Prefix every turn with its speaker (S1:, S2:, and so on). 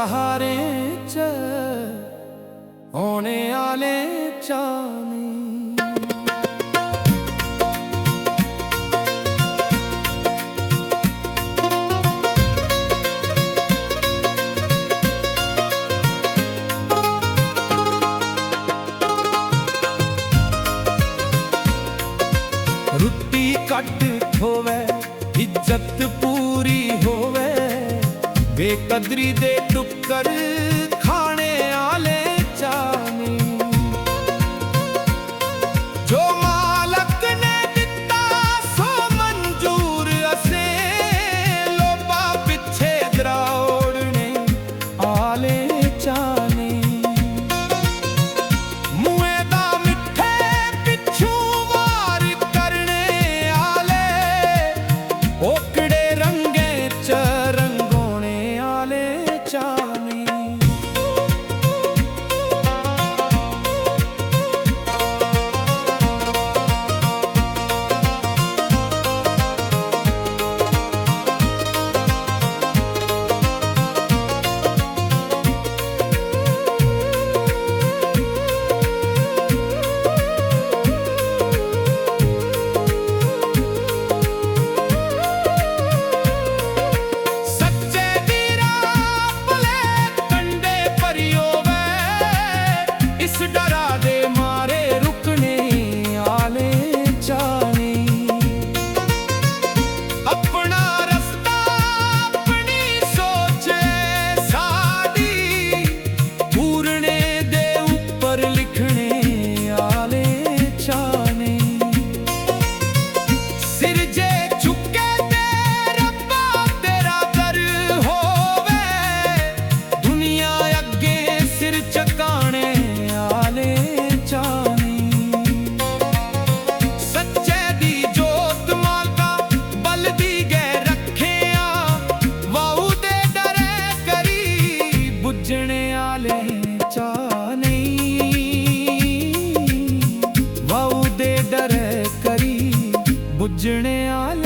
S1: सहारे च होने आले चानी। रुट्टी कट होवे इज्जत पूरी होवे, बेकदरी दे टुक्कर खाने आले चानी। जो मालक ने दिता सो मंजूर असे, लोबा पिछे द्राउड़ने आले चानी। मुए दा मिठे पिछू वार करने आले, ओकड़े रंगे च रंगोने आले चानी। बुझने आले चा नहीं, वाऊ दे डरे करी बुझने आले।